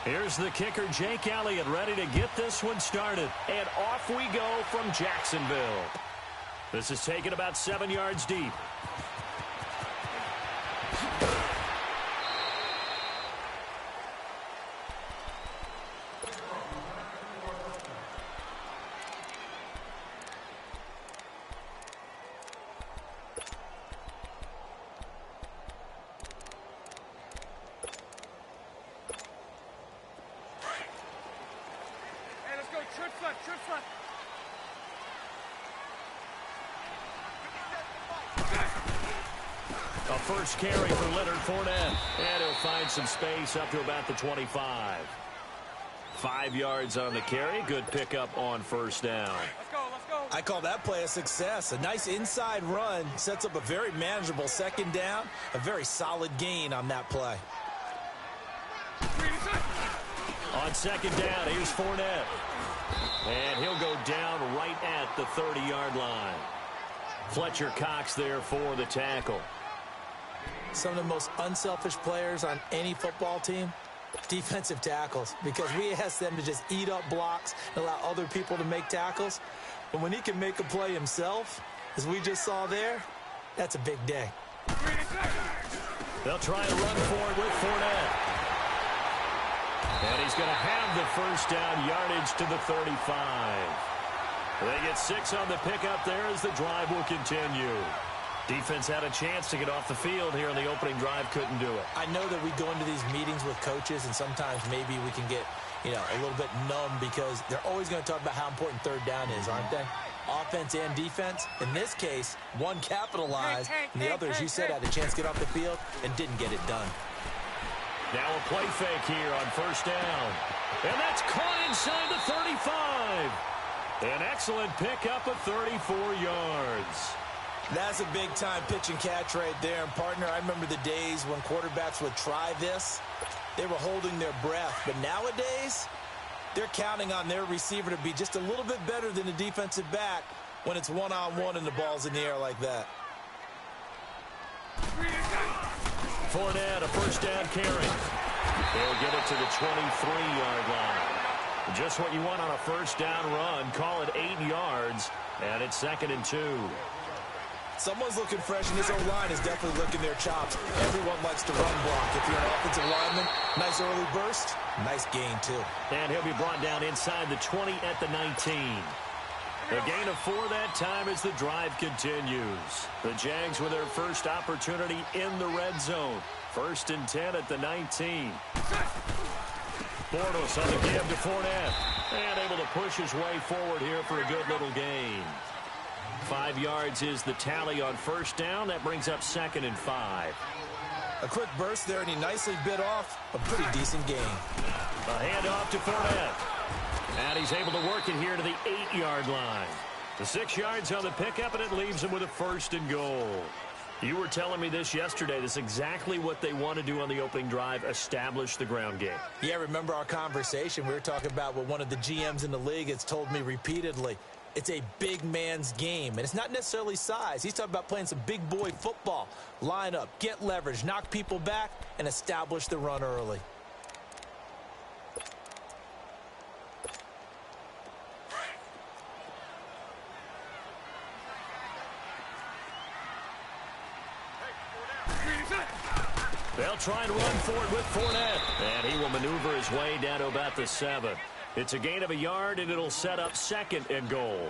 Here's the kicker, Jake Elliott, ready to get this one started. And off we go from Jacksonville. This is taken about 7 yards deep. A first carry for Leonard Fournette. And he'll find some space up to about the 25. 5 yards on the carry. Good pickup on first down. Let's go, let's go. I call that play a success. A nice inside run sets up a very manageable second down. A very solid gain on that play. On second down, here's Fournette. And he'll go down right at the 30-yard line. Fletcher Cox there for the tackle. Some of the most unselfish players on any football team, defensive tackles, because we ask them to just eat up blocks and allow other people to make tackles. But when he can make a play himself, as we just saw there, that's a big day. They'll try to run for it with Fournette. And he's going to have the first down, yardage to the 35. They get 6 on the pickup there as the drive will continue. Defense had a chance to get off the field here in the opening drive, couldn't do it. I know that we go into these meetings with coaches, and sometimes maybe we can get, a little bit numb because they're always going to talk about how important third down is, aren't they? Offense and defense. In this case, one capitalized, and the other, as you said, had a chance to get off the field and didn't get it done. Now a play fake here on first down. And that's caught inside the 35. An excellent pickup of 34 yards. That's a big-time pitch and catch right there. And, partner, I remember the days when quarterbacks would try this. They were holding their breath. But nowadays, they're counting on their receiver to be just a little bit better than the defensive back when it's one-on-one and the ball's in the air like that. Fournette, a first down carry. They'll get it to the 23-yard line. Just what you want on a first down run. Call it 8 yards, and it's 2nd and 2. Someone's looking fresh, and this O-line is definitely licking their chops. Everyone likes to run block. If you're an offensive lineman, nice early burst, nice gain, too. And he'll be brought down inside the 20 at the 19. A gain of 4 that time as the drive continues. The Jags with their first opportunity in the red zone. 1st and 10 at the 19. Bortles on the give to Fournette. And able to push his way forward here for a good little gain. 5 yards is the tally on first down. That brings up 2nd and 5. A quick burst there, and he nicely bit off a pretty decent gain. A handoff to Fournette. And he's able to work it here to the 8-yard line. The 6 yards on the pickup, and it leaves him with a 1st and goal. You were telling me this yesterday. This is exactly what they want to do on the opening drive, establish the ground game. Yeah, remember our conversation? We were talking about what one of the GMs in the league has told me repeatedly. It's a big man's game, and it's not necessarily size. He's talking about playing some big boy football. Line up, get leverage, knock people back, and establish the run early. They'll try and run for it with Fournette. And he will maneuver his way down to about the 7. It's a gain of 1 yard, and it'll set up 2nd and goal.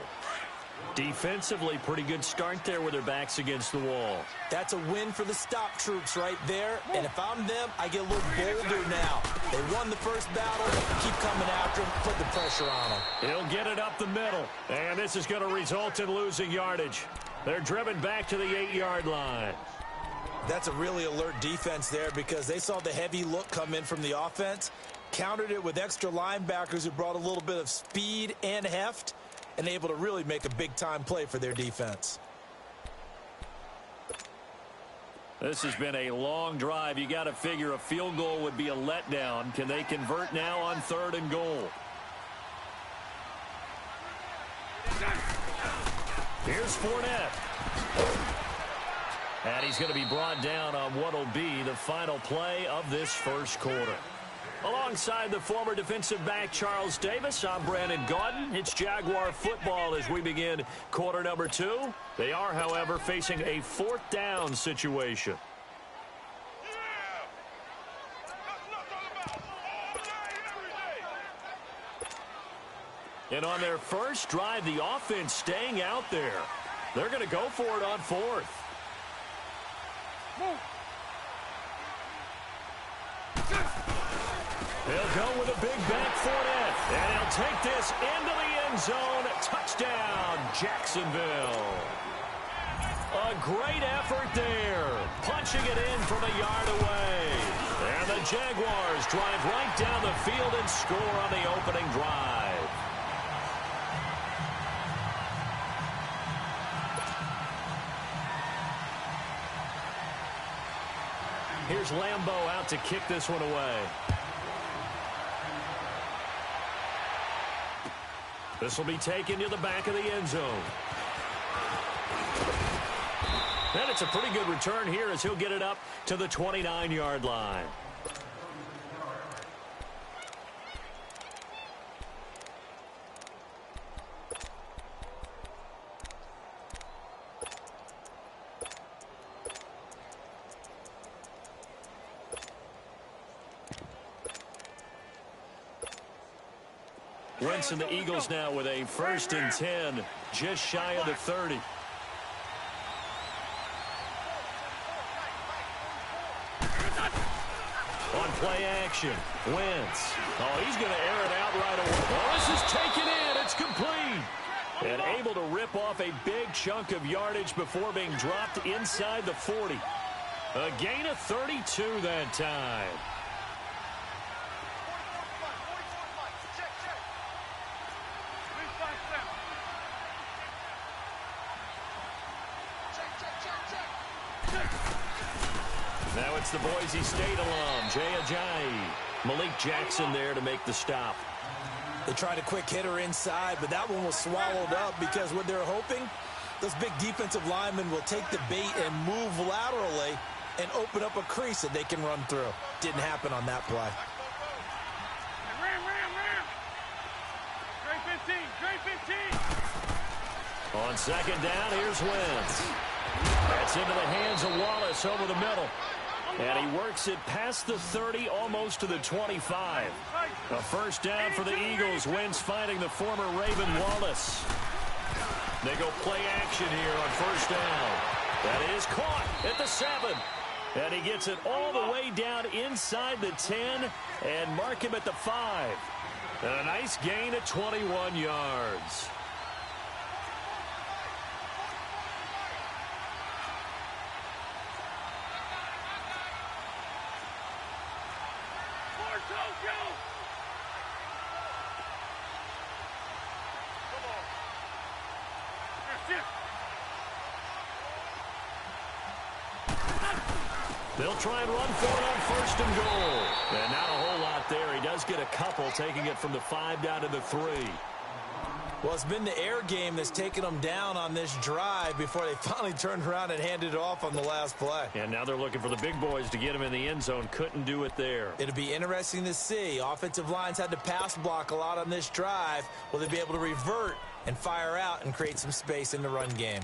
Defensively, pretty good start there with their backs against the wall. That's a win for the stop troops right there. And if I'm them, I get a little bolder now. They won the first battle. Keep coming after them. Put the pressure on them. He'll get it up the middle. And this is going to result in losing yardage. They're driven back to the 8-yard line. That's a really alert defense there because they saw the heavy look come in from the offense, countered it with extra linebackers who brought a little bit of speed and heft, and able to really make a big-time play for their defense. This has been a long drive. You got to figure a field goal would be a letdown. Can they convert now on 3rd and goal? Here's Fournette. And he's going to be brought down on what will be the final play of this first quarter. Alongside the former defensive back Charles Davis, I'm Brandon Gaudin. It's Jaguar football as we begin quarter number 2. They are, however, facing a 4th down situation. And on their first drive, the offense staying out there. They're going to go for it on 4th. He'll go with a big back Fournette. And he'll take this into the end zone. Touchdown, Jacksonville. A great effort there. Punching it in from a yard away. And the Jaguars drive right down the field and score on the opening drive. Here's Lambeau out to kick this one away. This will be taken to the back of the end zone. And it's a pretty good return here as he'll get it up to the 29-yard line. Wentz and the Eagles now with a 1st and 10, just shy of the 30. On play action, Wentz. Oh, he's going to air it out right away. Oh, this is taken in. It's complete. And able to rip off a big chunk of yardage before being dropped inside the 40. A gain of 32 that time. Now it's the Boise State alum, Jay Ajayi. Malik Jackson there to make the stop. They tried a quick hitter inside, but that one was swallowed up because what they're hoping, those big defensive linemen will take the bait and move laterally and open up a crease that they can run through. Didn't happen on that play. On 2nd down, here's Wentz. That's into the hands of Wallace over the middle. And he works it past the 30, almost to the 25. A 1st down for the Eagles. Wentz finding the former Raven Wallace. They go play action here on 1st down. That is caught at the 7. And he gets it all the way down inside the 10 and mark him at the 5. And a nice gain at 21 yards. They'll try and run for it on 1st and goal. And not a whole lot there. He does get a couple, taking it from the 5 down to the 3. Well, it's been the air game that's taken them down on this drive before they finally turned around and handed it off on the last play. And now they're looking for the big boys to get him in the end zone. Couldn't do it there. It'll be interesting to see. Offensive lines had to pass block a lot on this drive. Will they be able to revert and fire out and create some space in the run game?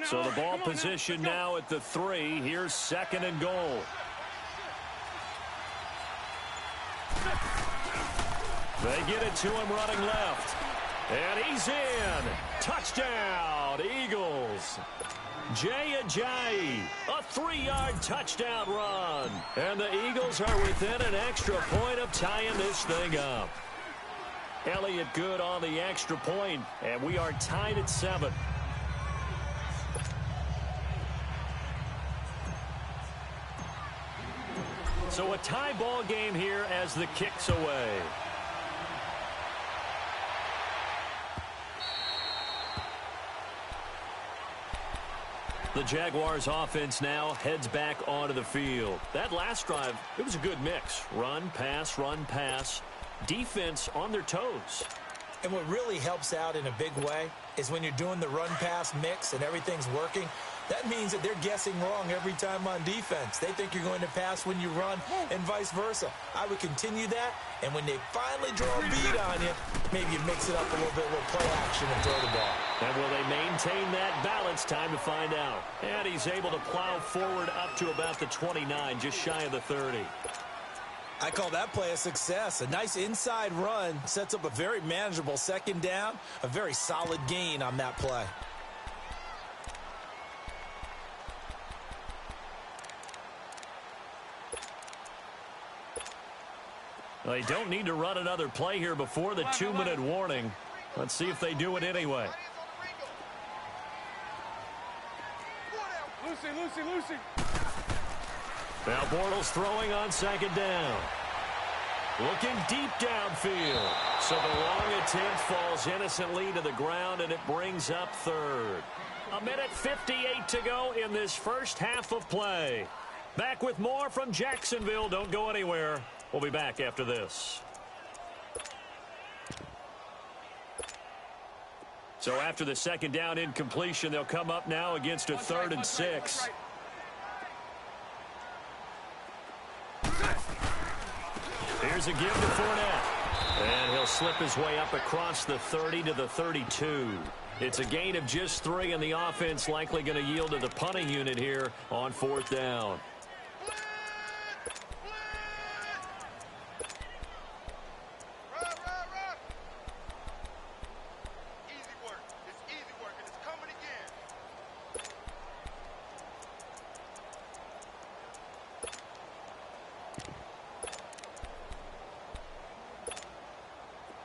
So the ball position now at the 3. Here's 2nd and goal. They get it to him running left. And he's in. Touchdown, Eagles. Jay Ajayi, a 3-yard touchdown run. And the Eagles are within an extra point of tying this thing up. Elliott good on the extra point, and we are tied at 7. So a tie ball game here as the kick's away. The Jaguars offense now heads back onto the field. That last drive, it was a good mix. Run, pass, defense on their toes. And what really helps out in a big way is when you're doing the run-pass mix and everything's working, That means that they're guessing wrong every time on defense. They think you're going to pass when you run and vice versa. I would continue that, and when they finally draw a bead on you, maybe you mix it up a little bit with play action and throw the ball. And will they maintain that balance? Time to find out. And he's able to plow forward up to about the 29, just shy of the 30. I call that play a success. A nice inside run sets up a very manageable second down, a very solid gain on that play. They don't need to run another play here before the 2-minute warning. Let's see if they do it anyway. Lucy. Now Bortles throwing on second down. Looking deep downfield. So the long attempt falls innocently to the ground, and it brings up third. 1:58 to go in this first half of play. Back with more from Jacksonville. Don't go anywhere. We'll be back after this. So after the second down incompletion, they'll come up now against a 3rd and 6. Here's a give to Fournette. And he'll slip his way up across the 30 to the 32. It's a gain of just 3, and the offense likely going to yield to the punting unit here on 4th down.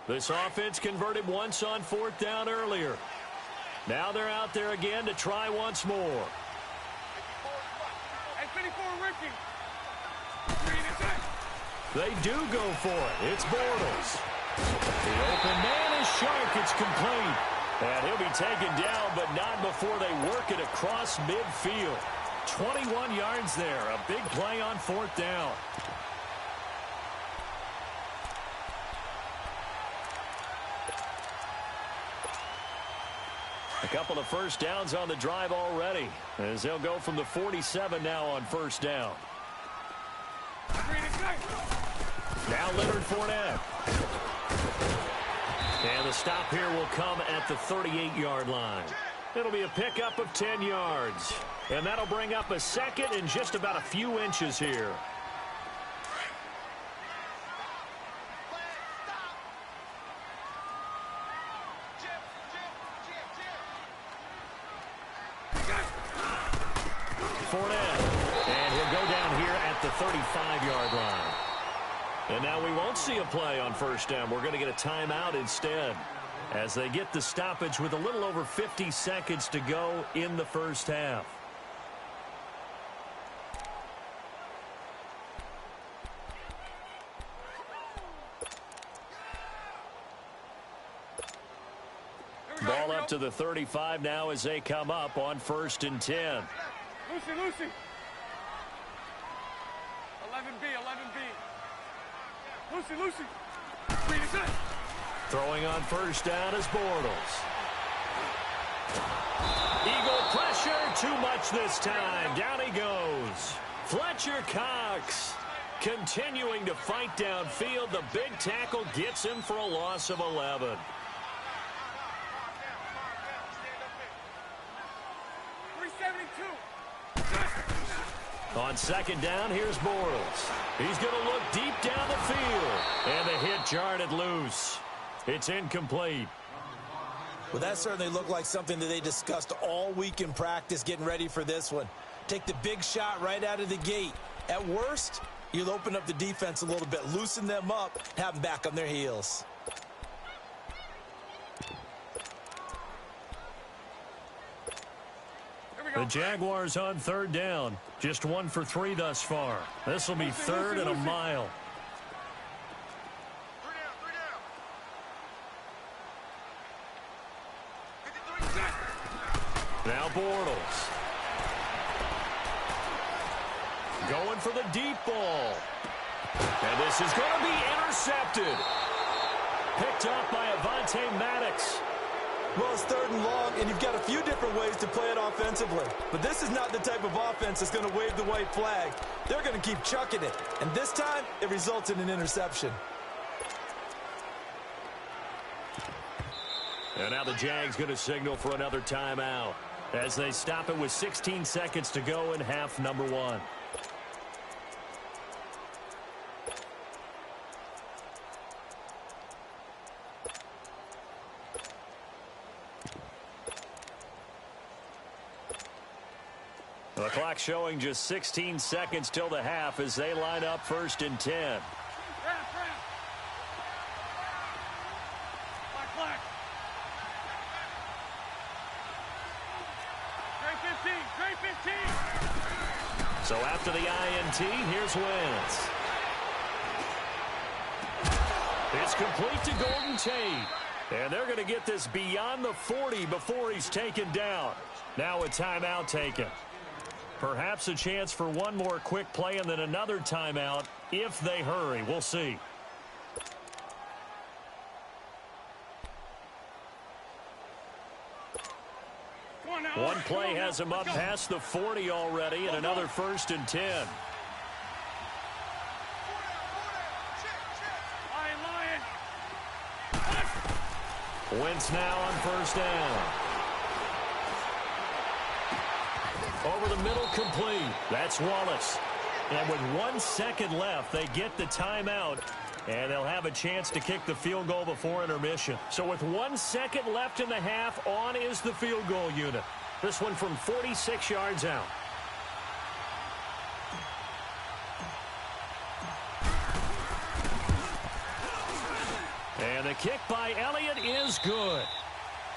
This offense converted once on 4th down earlier. Now they're out there again to try once more. They do go for it. It's Bortles. The open man is sharp. It's complete. And he'll be taken down, but not before they work it across midfield. 21 yards there. A big play on 4th down. A couple of first downs on the drive already, as they'll go from the 47 now on 1st down. Now Leonard Fournette. And the stop here will come at the 38-yard line. It'll be a pickup of 10 yards. And that'll bring up a 2nd and just about a few inches here. Fournette, and he'll go down here at the 35-yard line. And now we won't see a play on 1st down. We're going to get a timeout instead, as they get the stoppage with a little over 50 seconds to go in the first half. Ball up to the 35 now as they come up on 1st and 10. Lucy. 11B. Lucy. Throwing on 1st down is Bortles. Eagle pressure, too much this time. Down he goes. Fletcher Cox continuing to fight downfield. The big tackle gets him for a loss of 11. On 2nd down, here's Bortles. He's going to look deep down the field. And the hit jarred loose. It's incomplete. Well, that certainly looked like something that they discussed all week in practice getting ready for this one. Take the big shot right out of the gate. At worst, you'll open up the defense a little bit, loosen them up, have them back on their heels. The Jaguars on 3rd down. Just 1 for 3 thus far. This will be 3rd and a mile. Now Bortles. Going for the deep ball. And this is going to be intercepted. Picked up by Avonte Maddox. Well, it's 3rd and long, and you've got a few different ways to play it offensively. But this is not the type of offense that's going to wave the white flag. They're going to keep chucking it. And this time, it results in an interception. And now the Jags going to signal for another timeout as they stop it with 16 seconds to go in half number 1. The clock showing just 16 seconds till the half as they line up 1st and 10. So after the INT, here's Wentz. It's complete to Golden Tate. And they're going to get this beyond the 40 before he's taken down. Now a timeout taken. Perhaps a chance for one more quick play and then another timeout if they hurry. We'll see. One play has him up past the 40 already and another 1st and 10. Wentz now on 1st down. Over the middle, complete. That's Wallace. And with 1 second left, they get the timeout, and they'll have a chance to kick the field goal before intermission. So with 1 second left in the half, on is the field goal unit. This one from 46 yards out. And the kick by Elliott is good.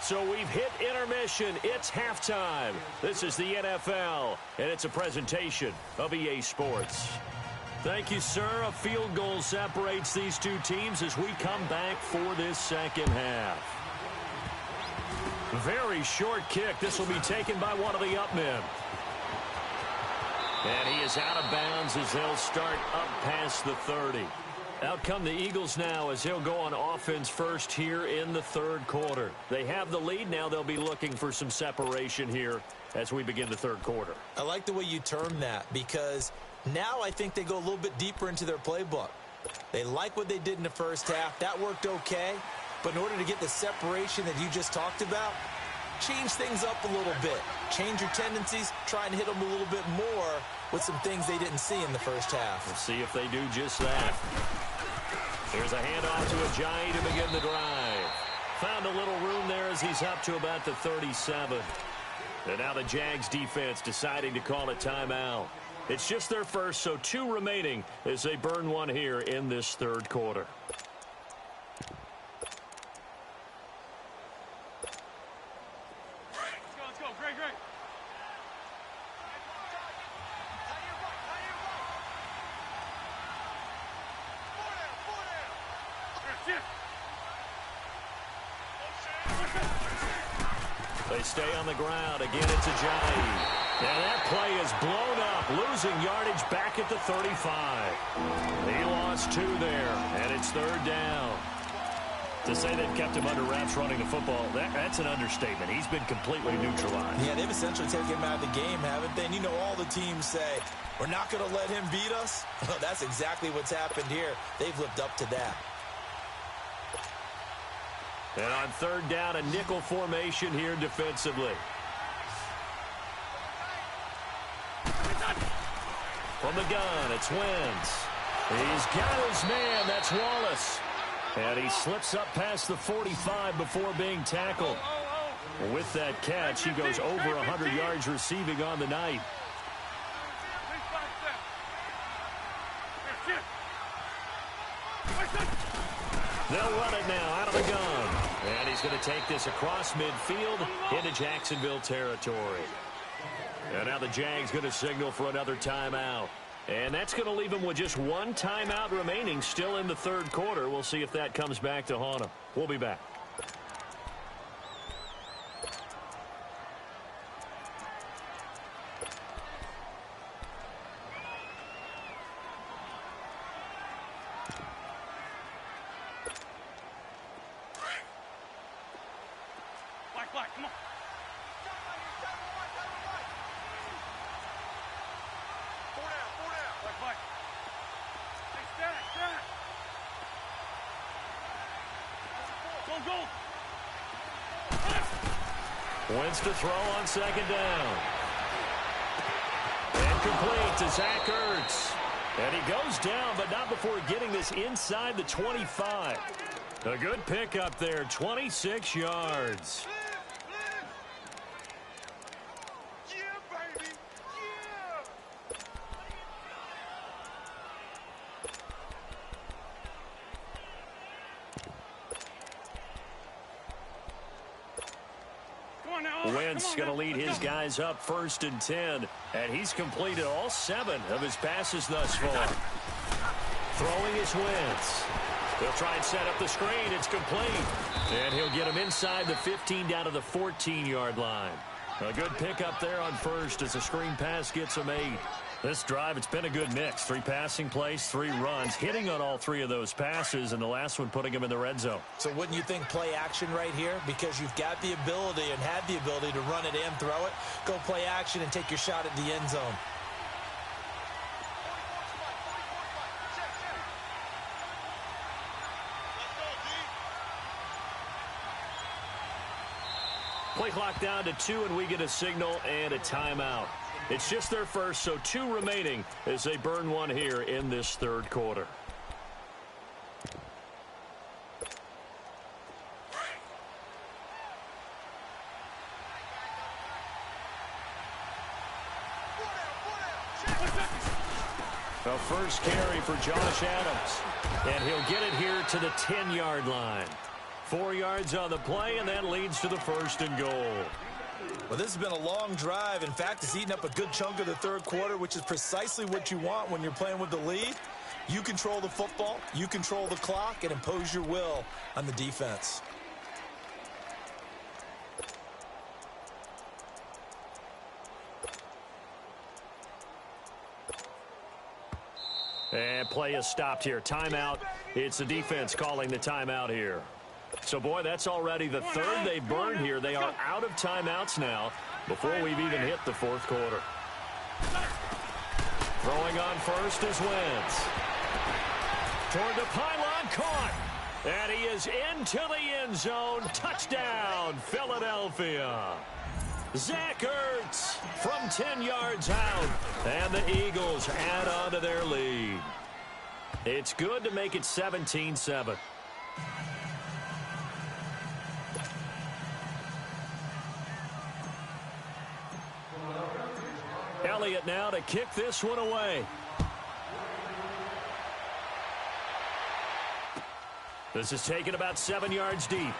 So we've hit intermission. It's halftime. This is the NFL, and it's a presentation of EA Sports. Thank you, sir. A field goal separates these two teams as we come back for this second half. Very short kick. This will be taken by one of the up men. And he is out of bounds as they'll start up past the 30. Out come the Eagles now as he'll go on offense first here in the 3rd quarter. They have the lead. Now they'll be looking for some separation here as we begin the 3rd quarter. I like the way you term that because now I think they go a little bit deeper into their playbook. They like what they did in the first half. That worked okay. But in order to get the separation that you just talked about, change things up a little bit. Change your tendencies. Try and hit them a little bit more with some things they didn't see in the first half. We'll see if they do just that. Here's a handoff to Ajayi to begin the drive. Found a little room there as he's up to about the 37. And now the Jags defense deciding to call a timeout. It's just their first, so 2 remaining as they burn one here in this 3rd quarter. Let's go. Great. They stay on the ground. Again, it's Ajayi. And that play is blown up, losing yardage back at the 35. He lost 2 there, and it's 3rd down. To say they've kept him under wraps running the football, that's an understatement. He's been completely neutralized. Yeah, they've essentially taken him out of the game, haven't they? And you know all the teams say, we're not going to let him beat us. Well, that's exactly what's happened here. They've lived up to that. And on 3rd down, a nickel formation here defensively. From the gun, it's Wentz. He's got his man. That's Wallace. And he slips up past the 45 before being tackled. With that catch, he goes over 100 yards receiving on the night. They'll run it now out of the gun. And he's going to take this across midfield into Jacksonville territory. And now the Jags going to signal for another timeout. And that's going to leave him with just 1 timeout remaining still in the 3rd quarter. We'll see if that comes back to haunt him. We'll be back. Black, come on. Four down. Black. Hey, stack. Go. Wins to throw on second down. And complete to Zach Ertz. And he goes down, but not before getting this inside the 25. A good pickup there, 26 yards. Yeah, baby. Yeah. Come on now. Wentz going to lead his guys up 1st and 10. And he's completed all 7 of his passes thus far. Throwing is Wentz. He'll try and set up the screen. It's complete. And he'll get him inside the 15 down to the 14-yard line. A good pickup there on first as the screen pass gets him 8. This drive, it's been a good mix. 3 passing plays, 3 runs, hitting on all 3 of those passes, and the last one putting him in the red zone. So wouldn't you think play action right here? Because you've got the ability and had the ability to run it and throw it. Go play action and take your shot at the end zone. Play clock down to 2, and we get a signal and a timeout. It's just their first, so 2 remaining as they burn one here in this third quarter. A first carry for Josh Adams, and he'll get it here to the 10-yard line. 4 yards on the play, and that leads to the 1st and goal. Well, this has been a long drive. In fact, it's eaten up a good chunk of the third quarter, which is precisely what you want when you're playing with the lead. You control the football, you control the clock, and impose your will on the defense. And play is stopped here. Timeout. It's the defense calling the timeout here. So, boy, that's already the 3rd they've burned here. They are out of timeouts now before we've even hit the 4th quarter. Throwing on first is Wentz. Toward the pylon, caught. And he is into the end zone. Touchdown, Philadelphia. Zach Ertz from 10 yards out. And the Eagles add on to their lead. It's good to make it 17-7. Elliott now to kick this one away. This is taken about 7 yards deep.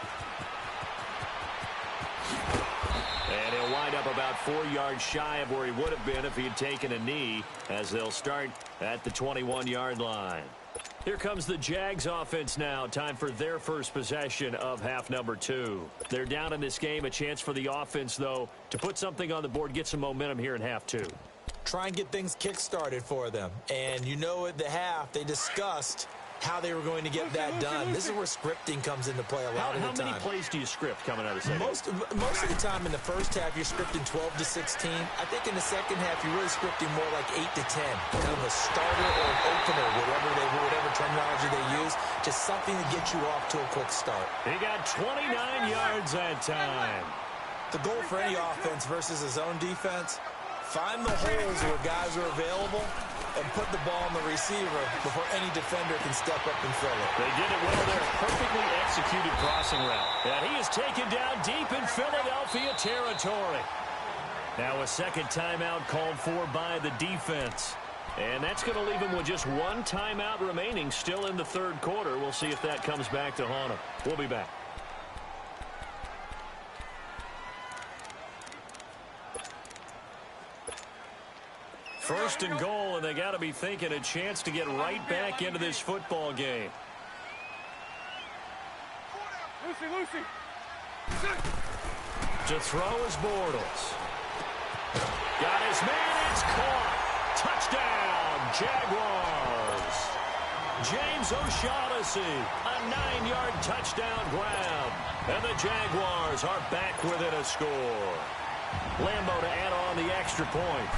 And he'll wind up about 4 yards shy of where he would have been if he had taken a knee, as they'll start at the 21-yard line. Here comes the Jags offense now. Time for their first possession of half number 2. They're down in this game. A chance for the offense, though, to put something on the board, get some momentum here in half 2. Try and get things kick-started for them. And you know at the half, they discussed how they were going to get that done. This is where scripting comes into play a lot of the time. How many plays do you script coming out of the second? Most of the time in the first half, you're scripting 12 to 16. I think in the second half, you're really scripting more like 8 to 10. Kind of a starter or an opener, whatever terminology they use. Just something to get you off to a quick start. He got 29 yards that time. The goal for any offense versus his own defense, find the holes where guys are available and put the ball on the receiver before any defender can step up and fill it. They did it well there. Perfectly executed crossing route. And he is taken down deep in Philadelphia territory. Now a second timeout called for by the defense. And that's going to leave him with just 1 timeout remaining still in the third quarter. We'll see if that comes back to haunt him. We'll be back. First and goal, and they got to be thinking a chance to get right back into this football game. Lucy. To throw is Bortles. Got his man, it's caught. Touchdown, Jaguars. James O'Shaughnessy, a 9-yard touchdown grab. And the Jaguars are back within a score. Lambeau to add on the extra point.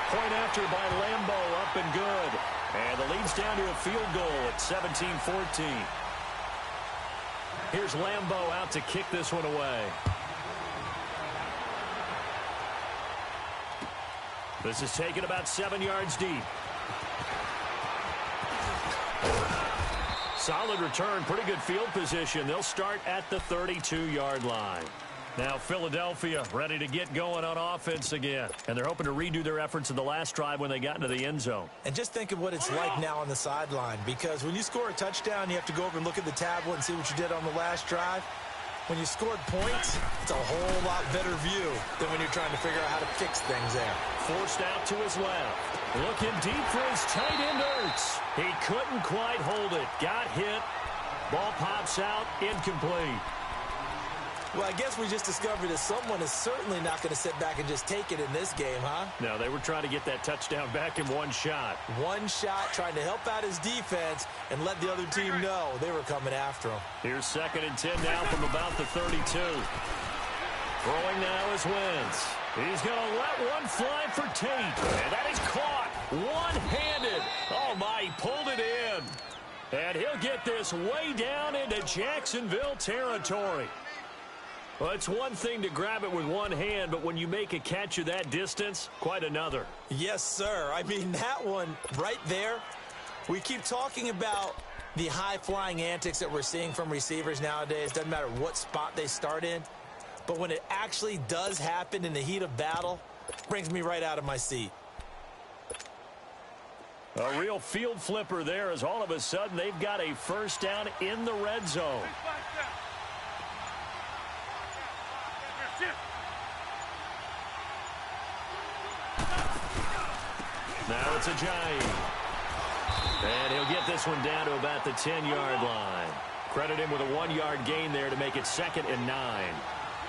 Point after by Lambeau, up and good. And the lead's down to a field goal at 17-14. Here's Lambeau out to kick this one away. This is taken about 7 yards deep. Solid return, pretty good field position. They'll start at the 32-yard line. Now Philadelphia ready to get going on offense again. And they're hoping to redo their efforts in the last drive when they got into the end zone. And just think of what it's like now on the sideline. Because when you score a touchdown, you have to go over and look at the tablet and see what you did on the last drive. When you scored points, it's a whole lot better view than when you're trying to figure out how to fix things there. Forced out to his left. Looking deep for his tight end, Ertz. He couldn't quite hold it. Got hit. Ball pops out. Incomplete. Well, I guess we just discovered that someone is certainly not going to sit back and just take it in this game, huh? No, they were trying to get that touchdown back in one shot. One shot, trying to help out his defense and let the other team know they were coming after him. Here's 2nd and 10 now from about the 32. Throwing now is Wentz. He's going to let one fly for Tate. And that is caught one-handed. Oh, my, he pulled it in. And he'll get this way down into Jacksonville territory. Well, it's one thing to grab it with one hand, but when you make a catch of that distance, quite another. Yes, sir. I mean, that one right there, we keep talking about the high-flying antics that we're seeing from receivers nowadays. Doesn't matter what spot they start in. But when it actually does happen in the heat of battle, it brings me right out of my seat. A real field flipper there as all of a sudden they've got a first down in the red zone. Now it's Ajayi. And he'll get this one down to about the 10-yard line. Credit him with a 1-yard gain there to make it 2nd and 9.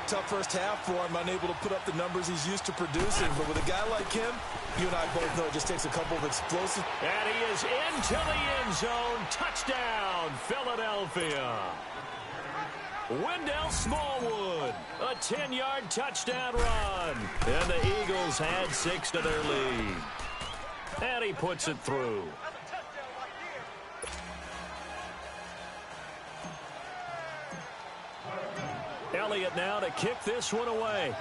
Tough first half for him, unable to put up the numbers he's used to producing. But with a guy like him, you and I both know it just takes a couple of explosive. And he is into the end zone. Touchdown, Philadelphia. Wendell Smallwood, a 10-yard touchdown run. And the Eagles add 6 to their lead. And he puts it through. Elliott now to kick this one away.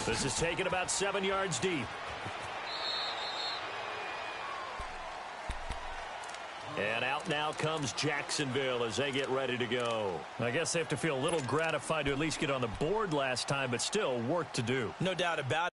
This is taken about 7 yards deep. And out now comes Jacksonville as they get ready to go. I guess they have to feel a little gratified to at least get on the board last time, but still work to do. No doubt about it.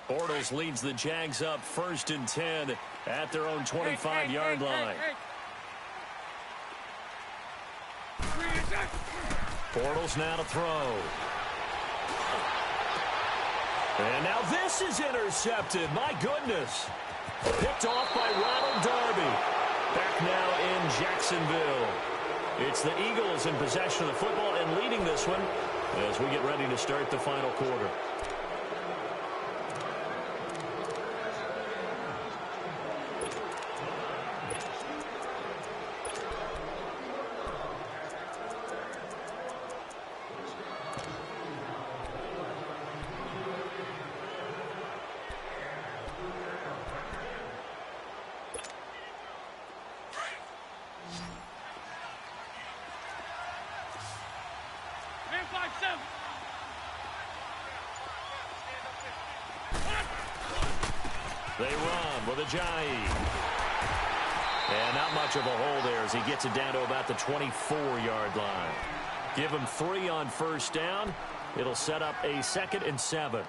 Bortles leads the Jags up 1st and 10 at their own 25-yard line. Bortles now to throw. And now this is intercepted. My goodness. Picked off by Ronald Darby. Back now in Jacksonville. It's the Eagles in possession of the football and leading this one as we get ready to start the final quarter. They run with Ajayi. And not much of a hole there as he gets it down to about the 24-yard line. Give him 3 on first down. It'll set up a 2nd and 7.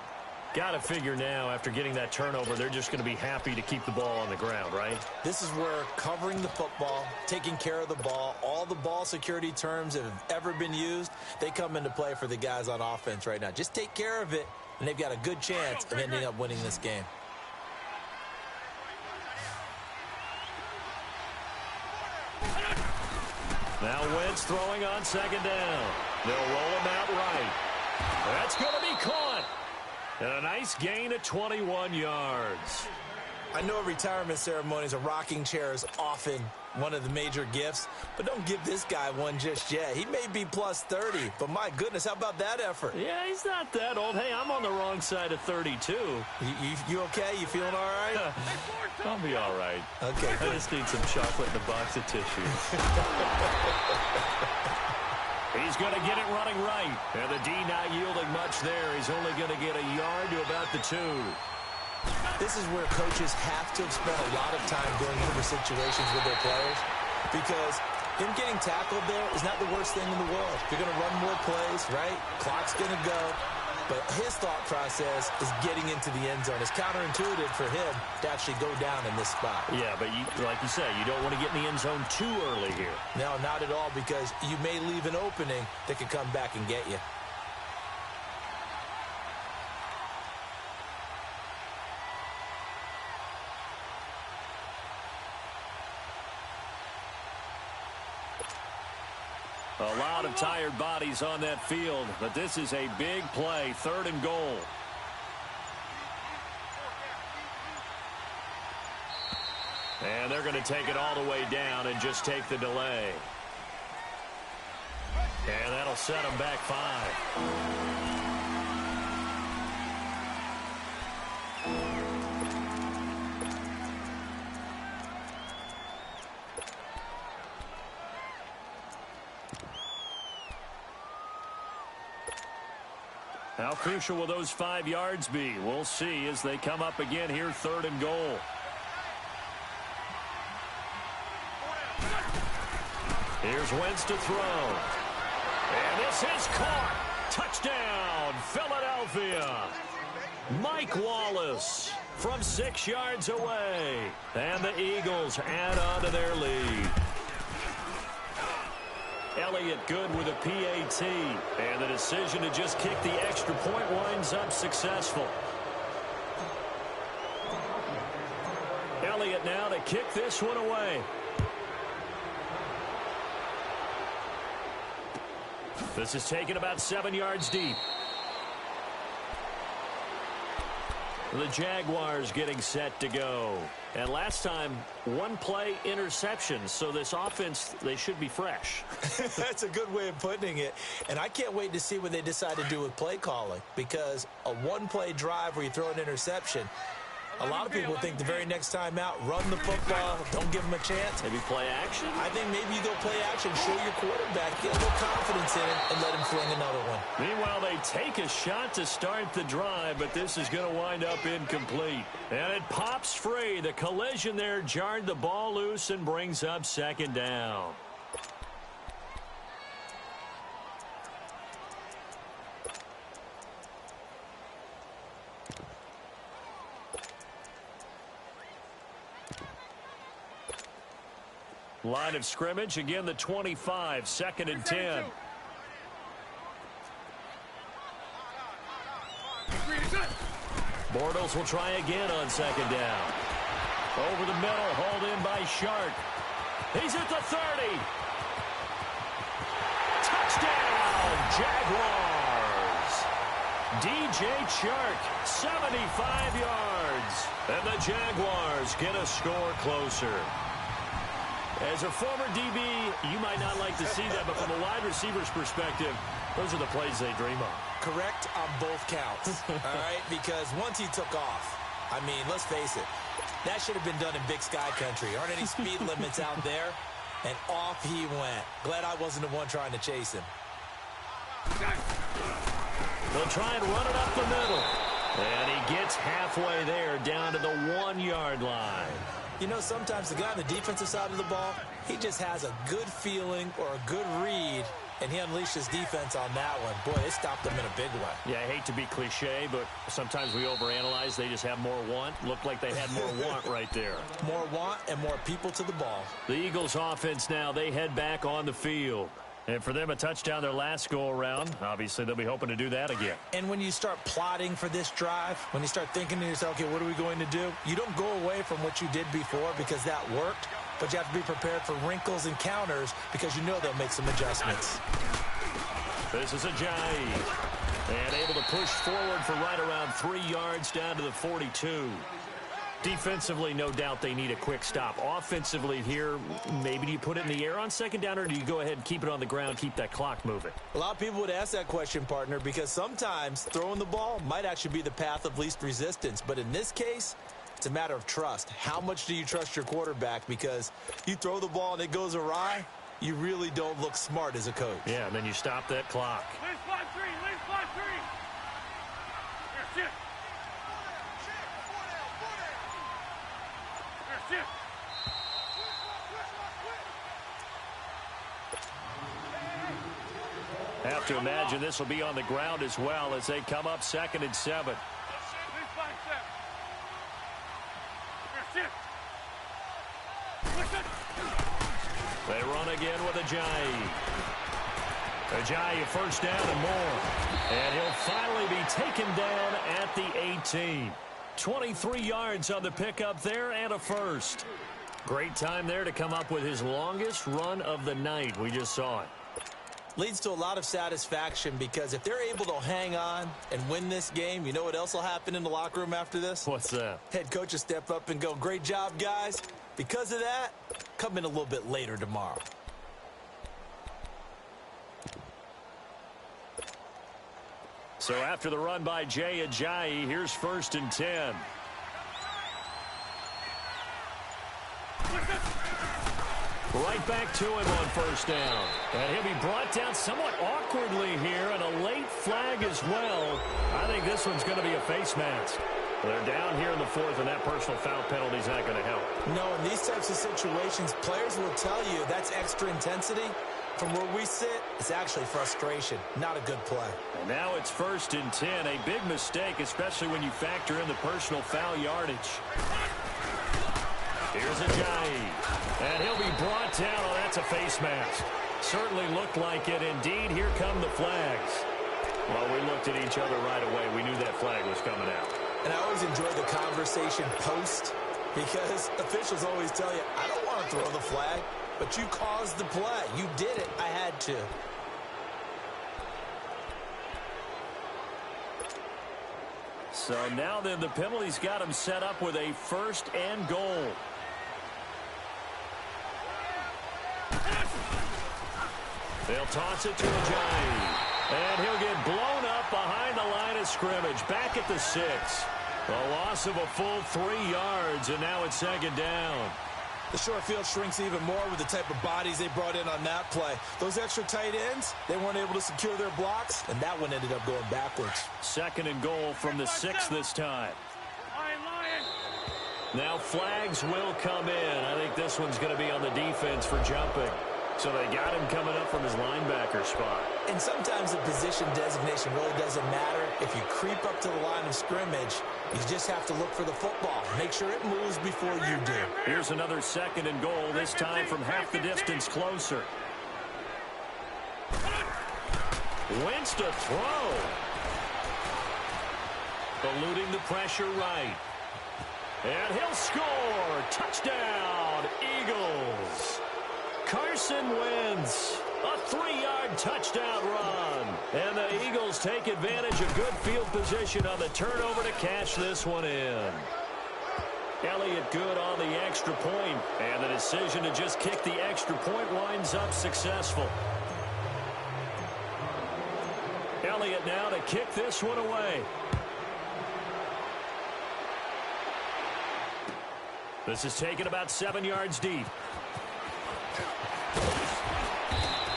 Got to figure now, after getting that turnover, they're just going to be happy to keep the ball on the ground, right? This is where covering the football, taking care of the ball, all the ball security terms that have ever been used, they come into play for the guys on offense right now. Just take care of it, and they've got a good chance of ending up winning this game. Now Wentz throwing on second down. They'll roll him out right. That's going to be caught. And a nice gain of 21 yards. I know retirement ceremonies, a rocking chair is often one of the major gifts, but don't give this guy one just yet. He may be plus 30, but my goodness, how about that effort? Yeah, he's not that old. Hey, I'm on the wrong side of 32. You okay? You feeling all right? I'll be all right. Okay, I just need some chocolate and a box of tissues. He's going to get it running right. And the D not yielding much there. He's only going to get a yard to about the 2. This is where coaches have to have spent a lot of time going over situations with their players, because him getting tackled there is not the worst thing in the world. You're going to run more plays, right? Clock's going to go. But his thought process is getting into the end zone. It's counterintuitive for him to actually go down in this spot. Yeah, but like you say, you don't want to get in the end zone too early here. No, not at all, because you may leave an opening that could come back and get you. A lot of tired bodies on that field, but this is a big play, 3rd and goal. And they're going to take it all the way down and just take the delay. And that'll set them back 5. How crucial will those 5 yards be? We'll see as they come up again here, 3rd and goal. Here's Wentz to throw. And this is caught. Touchdown, Philadelphia. Mike Wallace from 6 yards away. And the Eagles add on to their lead. Elliott good with a PAT. And the decision to just kick the extra point winds up successful. Elliott now to kick this one away. This is taken about 7 yards deep. The Jaguars getting set to go. And last time, 1 play interception. So this offense, they should be fresh. That's a good way of putting it. And I can't wait to see what they decide to do with play calling. Because a 1-play drive where you throw an interception, a lot of people think the very next time out, run the football, don't give them a chance. Maybe play action? I think maybe you go play action, show your quarterback, get a little confidence in it, and let him fling another one. Meanwhile, they take a shot to start the drive, but this is going to wind up incomplete. And it pops free. The collision there jarred the ball loose and brings up 2nd down. Line of scrimmage, again the 25, 2nd and 10. Bortles will try again on 2nd down. Over the middle, hauled in by Shark. He's at the 30. Touchdown, Jaguars. DJ Chark, 75 yards. And the Jaguars get a score closer. As a former DB, you might not like to see that, but from a wide receiver's perspective, those are the plays they dream of. Correct on both counts, all right? Because once he took off, I mean, let's face it, that should have been done in Big Sky Country. Aren't any speed limits out there? And off he went. Glad I wasn't the one trying to chase him. They'll try and run it up the middle. And he gets halfway there, down to the 1-yard line. You know, sometimes the guy on the defensive side of the ball, he just has a good feeling or a good read, And he unleashed his defense on that one. Boy, they stopped him in a big way. Yeah, I hate to be cliche, but sometimes we overanalyze. They just have more want. Looked like they had more want right there. More want and more people to the ball. The Eagles offense now, they head back on the field. And for them, a touchdown their last go-around. Obviously, they'll be hoping to do that again. And when you start plotting for this drive, when you start thinking to yourself, okay, what are we going to do? You don't go away from what you did before because that worked. But you have to be prepared for wrinkles and counters because you know they'll make some adjustments. This is Ajayi. And able to push forward for right around 3 yards down to the 42. Defensively, no doubt they need a quick stop. Offensively here, maybe do you put it in the air on second down, or do you go ahead and keep it on the ground, keep that clock moving? A lot of people would ask that question, partner, because sometimes throwing the ball might actually be the path of least resistance. But in this case, it's a matter of trust. How much do you trust your quarterback? Because you throw the ball and it goes awry, you really don't look smart as a coach. Yeah, and then you stop that clock. Lead flat three. Lead flat three. Here, shift. Here, shift. Have to imagine this will be on the ground as well as they come up 2nd and 7. Lead flat set. Here, shift. Listen. They run again with Ajayi. Ajayi, first down and more. And he'll finally be taken down at the 18. 23 yards on the pickup there and a first. Great time there to come up with his longest run of the night. We just saw it. Leads to a lot of satisfaction because if they're able to hang on and win this game, you know what else will happen in the locker room after this? What's that? Head coach will step up and go, great job, guys. Because of that, come in a little bit later tomorrow. So after the run by Jay Ajayi, here's 1st and 10. Right back to him on first down. And he'll be brought down somewhat awkwardly here, and a late flag as well. I think this one's going to be a face mask. They're down here in the 4th, and that personal foul penalty is not going to help. No, in these types of situations, players will tell you that's extra intensity. From where we sit, it's actually frustration, not a good play. And now it's 1st and 10, a big mistake, especially when you factor in the personal foul yardage. Here's Ajayi, and he'll be brought down. Oh, that's a face mask. Certainly looked like it. Indeed, here come the flags. Well, we looked at each other right away. We knew that flag was coming out. And I always enjoy the conversation post because officials always tell you, I don't want to throw the flag, but you caused the play. You did it. I had to. So now then the penalty's got him set up with a 1st and goal. They'll toss it to Ajayi. And he'll get blown up behind the line of scrimmage. Back at the 6. A loss of a full 3 yards, and now it's 2nd down. The short field shrinks even more with the type of bodies they brought in on that play. Those extra tight ends, they weren't able to secure their blocks, and that one ended up going backwards. 2nd and goal from the 6 this time. Now flags will come in. I think this one's going to be on the defense for jumping. So they got him coming up from his linebacker spot. And sometimes the position designation really doesn't matter. If you creep up to the line of scrimmage, you just have to look for the football. Make sure it moves before you do. Here's another 2nd and goal, this time from half the distance closer. Wentz to throw. Eluding the pressure right. And he'll score. Touchdown, Eagles. Carson Wentz, a 3-yard touchdown run. And the Eagles take advantage of good field position on the turnover to cash this one in. Elliott good on the extra point, and the decision to just kick the extra point winds up successful. Elliott now to kick this one away. This is taken about 7 yards deep.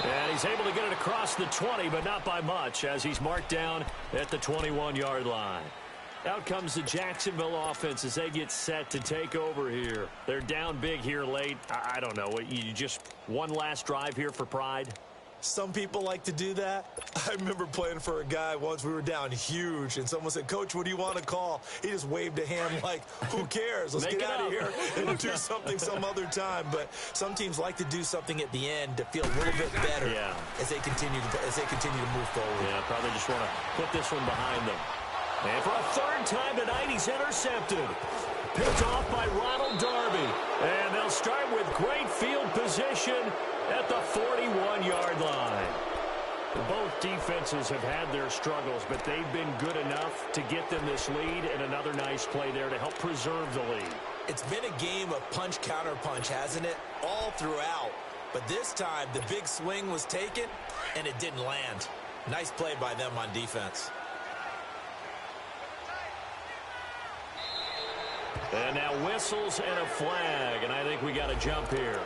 And he's able to get it across the 20, but not by much, as he's marked down at the 21-yard line. Out comes the Jacksonville offense as they get set to take over here. They're down big here late. I don't know. You just one last drive here for pride? Some people like to do that. I remember playing for a guy once. We were down huge, and someone said, "Coach, what do you want to call?" He just waved a hand like, "Who cares? Let's get out of here and do something some other time." But some teams like to do something at the end to feel a little bit better as they continue to move forward. Yeah, probably just want to put this one behind them. And for a third time tonight, he's intercepted. Picked off by Ronald Darby. And they'll start with great field position at the 41-yard line. Both defenses have had their struggles, but they've been good enough to get them this lead, and another nice play there to help preserve the lead. It's been a game of punch-counter-punch, hasn't it? All throughout. But this time, the big swing was taken, and it didn't land. Nice play by them on defense. And now whistles and a flag, and I think we got a jump here.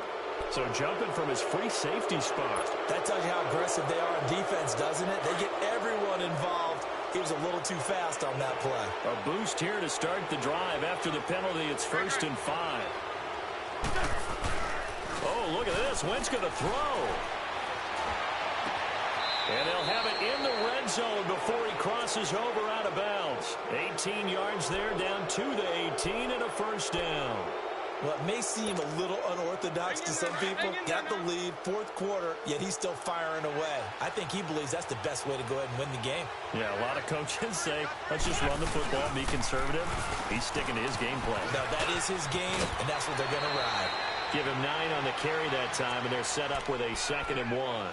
So jumping from his free safety spot. That tells you how aggressive they are on defense, doesn't it? They get everyone involved. He was a little too fast on that play. A boost here to start the drive. After the penalty, it's 1st and 5. Oh, look at this. Wentz going to throw. And they'll have it in the red zone before he crosses over out of bounds. 18 yards there, down to the 18, and a 1st down. Well, it may seem a little unorthodox to some people. Got the lead, 4th quarter, yet he's still firing away. I think he believes that's the best way to go ahead and win the game. Yeah, a lot of coaches say, let's just run the football and be conservative. He's sticking to his game plan. No, that is his game, and that's what they're going to ride. Give him 9 on the carry that time, and they're set up with a 2nd and 1.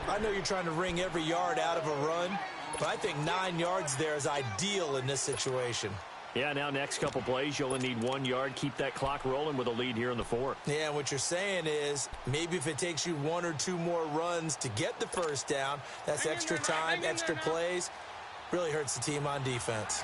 I know you're trying to wring every yard out of a run, but I think 9 yards there is ideal in this situation. Yeah, now next couple plays, you only need 1 yard. Keep that clock rolling with a lead here in the 4th. Yeah, and what you're saying is maybe if it takes you 1 or 2 more runs to get the 1st down, that's extra time, extra plays. Really hurts the team on defense.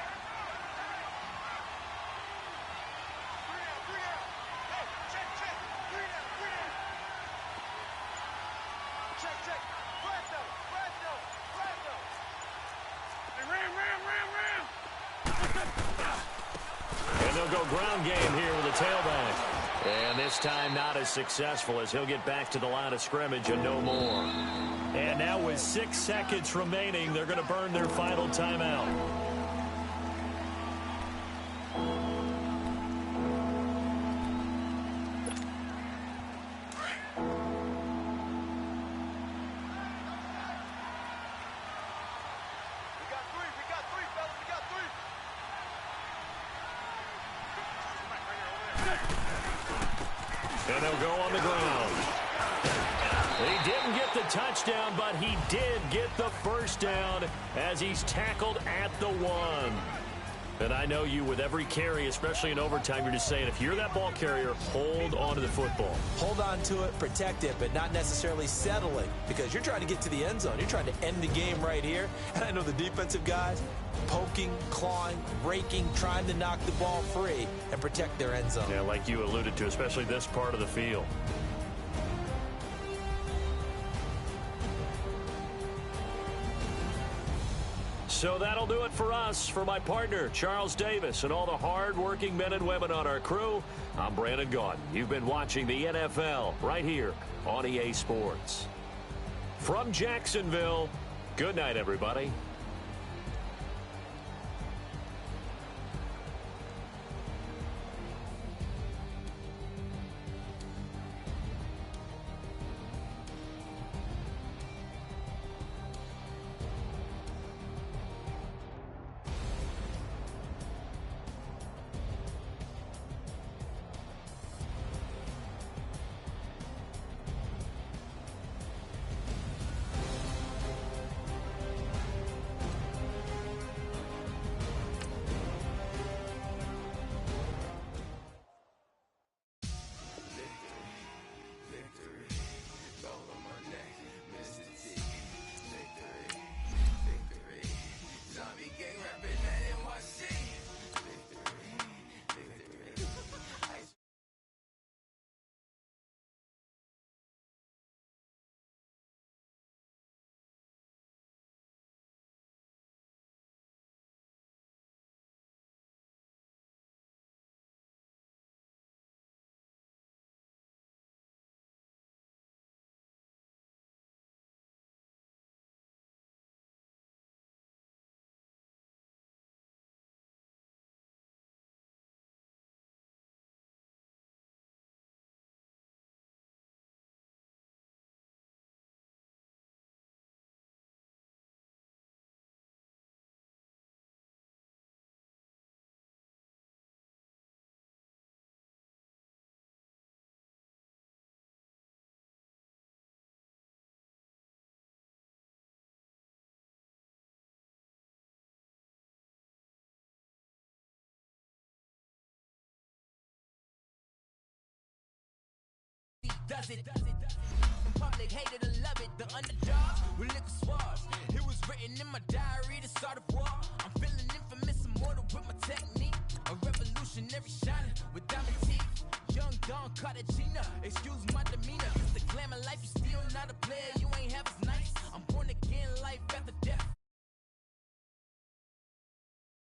They'll go ground game here with a tailback. And this time not as successful as he'll get back to the line of scrimmage and no more. And now with 6 seconds remaining, they're going to burn their final timeout. And they'll go on the ground. He didn't get the touchdown, but he did get the 1st down as he's tackled at the 1. And I know you, with every carry, especially in overtime, you're just saying, if you're that ball carrier, hold on to the football. Hold on to it, protect it, but not necessarily settling, because you're trying to get to the end zone. You're trying to end the game right here. And I know the defensive guys poking, clawing, raking, trying to knock the ball free and protect their end zone. Yeah, like you alluded to, especially this part of the field. So that'll do it for us. For my partner, Charles Davis, and all the hard-working men and women on our crew, I'm Brandon Gaudin. You've been watching the NFL right here on EA Sports. From Jacksonville, good night, everybody. does it. In public, hated or love it. The underdog with liquor swabs. It was written in my diary to start a war. I'm feeling infamous, immortal with my technique. A revolutionary shining with diamond teeth. Young Don Cartagena, excuse my demeanor. It's the glamour life, you still not a player, you ain't half as nice. I'm born again, life after death.